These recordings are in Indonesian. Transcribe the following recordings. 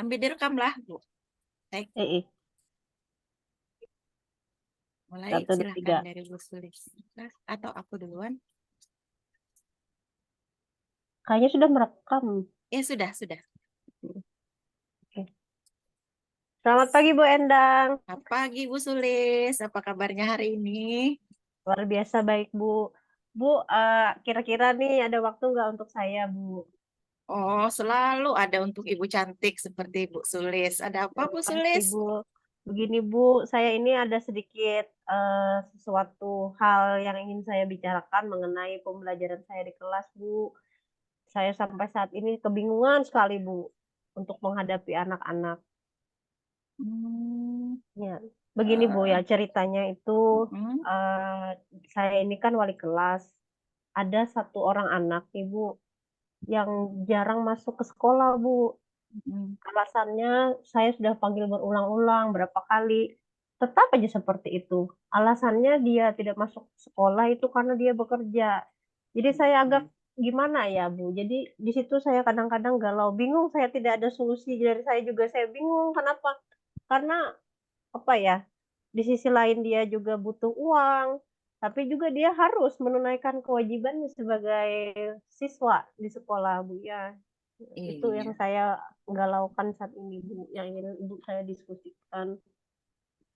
Sambil direkam lah, Bu. Baik, Eh, mulai 1, 2, 3. silahkan dari Bu Sulis. Atau aku duluan? Kayaknya sudah merekam. Ya sudah. Oke. Selamat pagi Bu Endang. Selamat pagi Bu Sulis, apa kabarnya hari ini? Luar biasa baik Bu. Bu, kira-kira nih ada waktu nggak untuk saya Bu? Oh, selalu ada untuk Ibu cantik seperti Bu Sulis. Ada apa Bu Terima kasih Sulis? Bu. Begini Bu, saya ini ada sedikit sesuatu hal yang ingin saya bicarakan mengenai pembelajaran saya di kelas Bu. Saya sampai saat ini kebingungan sekali Bu untuk menghadapi anak-anak. Hmm, Ya, begini Bu ya eh, ceritanya itu mm, eh, saya ini kan wali kelas. Ada satu orang anak Ibu yang jarang masuk ke sekolah Bu. mm, Alasannya saya sudah panggil berulang-ulang berapa kali. Tetap aja seperti itu. Alasannya dia tidak masuk sekolah itu karena dia bekerja. Jadi saya agak gimana ya Bu. Jadi di situ saya kadang-kadang galau, bingung, saya tidak ada solusi dari saya juga saya bingung kenapa? Karena apa ya? Di sisi lain dia juga butuh uang, tapi juga dia harus menunaikan kewajibannya sebagai siswa di sekolah Bu ya. Itu yang iya. saya galaukan saat ini Bu, yang ingin Ibu saya diskusikan.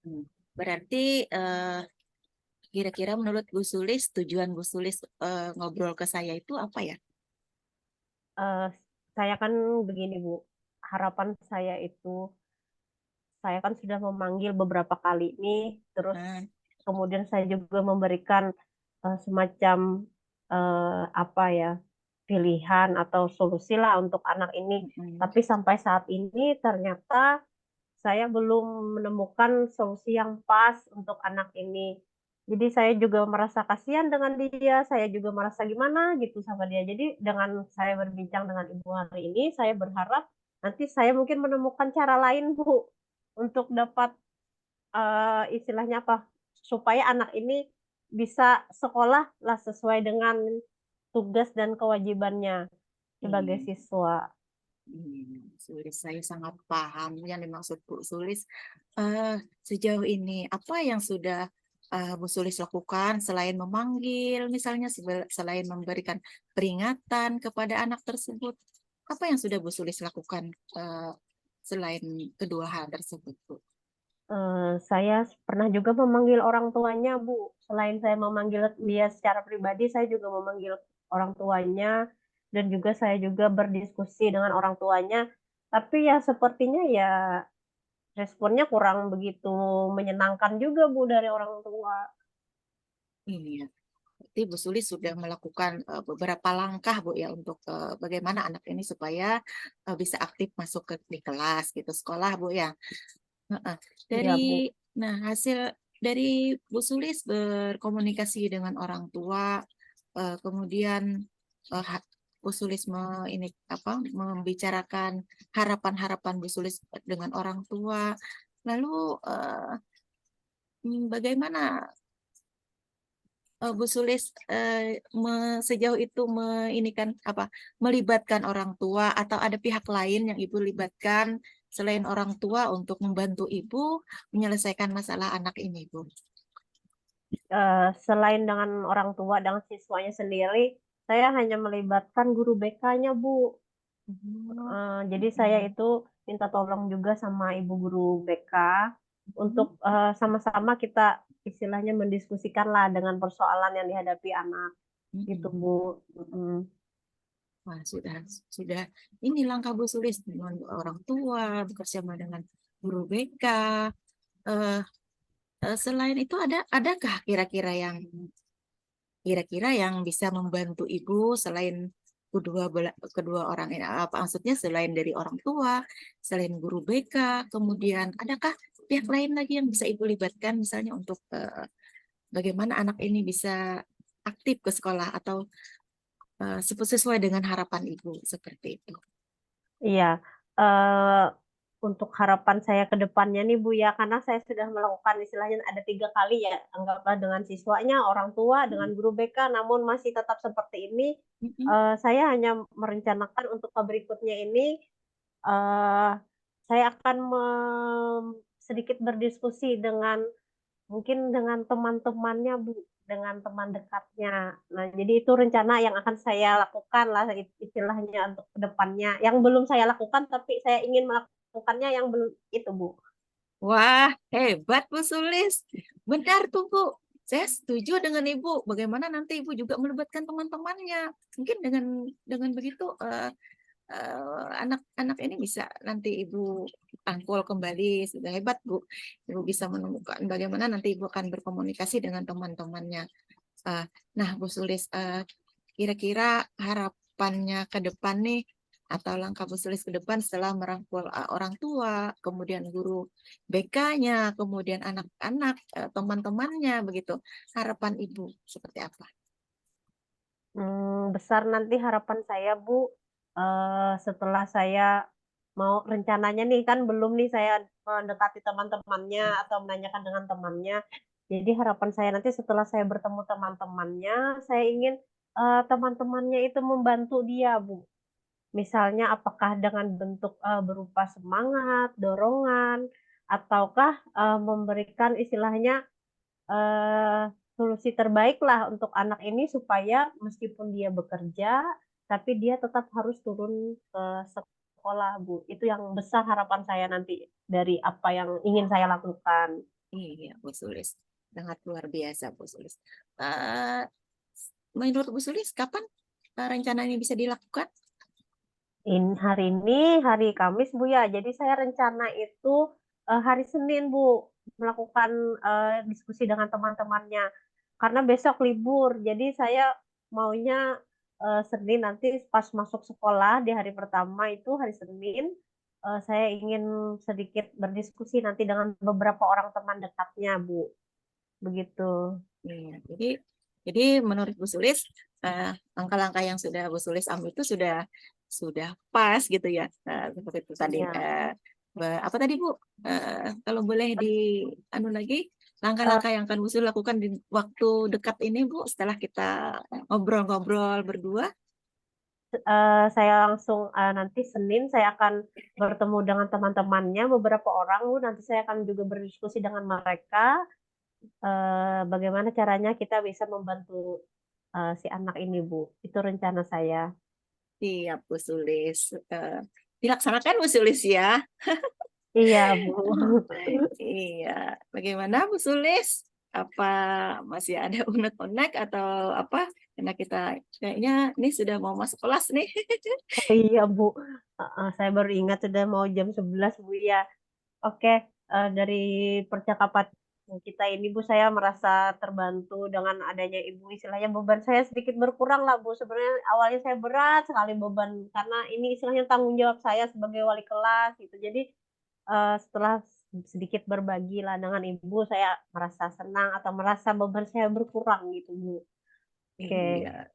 Hmm. Berarti kira-kira menurut Bu Sulis, tujuan Bu Sulis ngobrol ke saya itu apa ya? Eh, saya kan begini Bu, harapan saya itu, saya kan sudah memanggil beberapa kali nih, terus Nah, kemudian saya juga memberikan semacam apa ya, pilihan atau solusi lah untuk anak ini. mm, Tapi sampai saat ini ternyata saya belum menemukan solusi yang pas untuk anak ini. Jadi saya juga merasa kasihan dengan dia, saya juga merasa gimana gitu sama dia. Jadi dengan saya berbincang dengan Ibu hari ini, saya berharap nanti saya mungkin menemukan cara lain Bu untuk dapat istilahnya apa? Supaya anak ini bisa sekolah lah sesuai dengan tugas dan kewajibannya sebagai iya. siswa. Sulis, saya sangat paham yang dimaksud Bu Sulis. Eh, Sejauh ini, apa yang sudah Bu Sulis lakukan selain memanggil, misalnya selain memberikan peringatan kepada anak tersebut? Apa yang sudah Bu Sulis lakukan selain kedua hal tersebut, Bu? Saya pernah juga memanggil orang tuanya, Bu. Selain saya memanggil dia secara pribadi, saya juga memanggil orang tuanya dan juga saya juga berdiskusi dengan orang tuanya. Tapi ya sepertinya ya responnya kurang begitu menyenangkan juga, Bu, dari orang tua. Ini ya. Berarti Bu Sulis sudah melakukan beberapa langkah Bu ya untuk bagaimana anak ini supaya bisa aktif masuk di kelas gitu sekolah Bu ya. Heeh. Dari Iya, Bu. hasil dari Bu Sulis berkomunikasi dengan orang tua, kemudian Bu Sulis ini apa membicarakan harapan-harapan Bu Sulis dengan orang tua. Lalu bagaimana Bu Sulis sejauh itu kan apa melibatkan orang tua atau ada pihak lain yang Ibu libatkan selain orang tua untuk membantu Ibu menyelesaikan masalah anak ini, Bu? Selain dengan orang tua dan siswanya sendiri, saya hanya melibatkan guru BK-nya, Bu. Mhm. Jadi saya itu minta tolong juga sama ibu guru BK untuk Mhm. sama-sama kita istilahnya mendiskusikan lah dengan persoalan yang dihadapi anak gitu Mhm. Bu. Mm. Wah, sudah ini langkah Bu Sulis dengan orang tua bersama dengan guru BK. Eh, Selain itu adakah kira-kira yang bisa membantu ibu selain kedua orang ini apa maksudnya selain dari orang tua, selain guru BK, kemudian adakah pihak lain lagi yang bisa ibu libatkan misalnya untuk bagaimana anak ini bisa aktif ke sekolah atau sesuai dengan harapan ibu seperti itu. Iya, eh, untuk harapan saya ke depannya nih Bu ya, karena saya sudah melakukan istilahnya ada 3 kali ya, anggaplah dengan siswanya, orang tua, dengan guru BK, namun masih tetap seperti ini. Mm-mm. Saya hanya merencanakan untuk ke berikutnya ini eh, saya akan sedikit berdiskusi dengan mungkin dengan teman-temannya, Bu, dengan teman dekatnya. Nah, jadi itu rencana yang akan saya lakukan lah istilahnya untuk ke depannya. Yang belum saya lakukan tapi saya ingin melakukannya yang belum itu, Bu. Wah, hebat Bu Sulis. Benar tuh Bu. Saya setuju dengan Ibu. Bagaimana nanti Ibu juga melibatkan teman-temannya. Mungkin dengan begitu anak-anak ini bisa nanti Ibu rangkul kembali. Sudah hebat Bu. Ibu bisa menemukan bagaimana nanti Ibu akan berkomunikasi dengan teman-temannya. Eh, nah, Bu Sulis, kira-kira harapannya ke depan nih, atau langkah Bu Sulis ke depan setelah merangkul orang tua, kemudian guru BK-nya, kemudian anak-anak, teman-temannya, begitu. Harapan Ibu seperti apa? Besar nanti harapan saya, Bu, setelah saya mau rencananya nih, kan belum nih saya mendekati teman-temannya atau menanyakan dengan temannya. Jadi harapan saya nanti setelah saya bertemu teman-temannya, saya ingin, teman-temannya itu membantu dia, Bu. Misalnya apakah dengan bentuk, berupa semangat, dorongan, ataukah, memberikan istilahnya solusi terbaik lah untuk anak ini supaya meskipun dia bekerja, tapi dia tetap harus turun ke sekolah, Bu. Itu yang besar harapan saya nanti dari apa yang ingin saya lakukan. Iya, Bu Sulis. Sangat luar biasa, Bu Sulis. Eh, menurut Bu Sulis, kapan rencana ini bisa dilakukan? Hari ini hari Kamis, Bu, ya. Jadi saya rencana itu, hari Senin, Bu, melakukan, diskusi dengan teman-temannya. Karena besok libur, jadi saya maunya, Senin nanti pas masuk sekolah di hari pertama itu hari Senin, saya ingin sedikit berdiskusi nanti dengan beberapa orang teman dekatnya, Bu, begitu. Iya, jadi menurut Bu Sulis, langkah-langkah yang sudah Bu Sulis ambil itu sudah pas gitu ya. Seperti itu tadi. Iya. Apa tadi Bu? Kalau boleh di anu lagi, langkah-langkah yang akan Bu Sulis lakukan di waktu dekat ini Bu, setelah kita ngobrol-ngobrol berdua. Saya langsung, nanti Senin saya akan bertemu dengan teman-temannya beberapa orang, Bu, nanti saya akan juga berdiskusi dengan mereka, bagaimana caranya kita bisa membantu, si anak ini, Bu. Itu rencana saya. Siap Bu Sulis. Dilaksanakan Bu Sulis ya. Iya, Bu. Iya, bagaimana Bu Sulis? Apa masih ada unek-unek atau apa? Karena kita kayaknya ini sudah mau masuk kelas nih. Oh, iya, Bu, heeh, saya baru ingat sudah mau jam 11, Bu, ya. Oke, dari percakapan kita ini, Bu, saya merasa terbantu dengan adanya Ibu, istilahnya beban saya sedikit berkurang lah, Bu. Sebenarnya awalnya saya berat sekali beban, karena ini istilahnya tanggung jawab saya sebagai wali kelas gitu. Jadi, setelah sedikit berbagi lah dengan Ibu, saya merasa senang atau merasa beban saya berkurang gitu, Bu. Iya, Oke,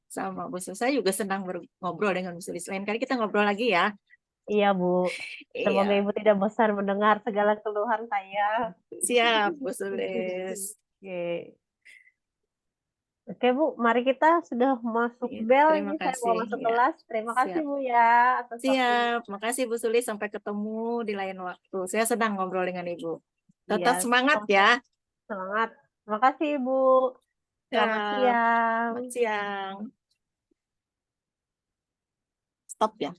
sama Bu Sulis. Saya juga senang ngobrol dengan Bu Sulis. Lain kali kita ngobrol lagi ya. iya, Bu. Semoga Iya, Ibu tidak bosan mendengar segala keluhan saya. siap Bu Sulis. Oke. Oke, Bu, mari kita sudah masuk Iya, bel terima ini saya mau kasih. masuk Ya, kelas. Terima kasih, siap. Bu, ya atas waktunya. Siap. Makasih Bu Sulis. Sampai ketemu di lain waktu. Saya sedang ngobrol dengan Ibu. Iya, Tetap semangat sampai ya. semangat. Terima kasih, Bu. Selamat Ya, siang. selamat siang. Stop ya.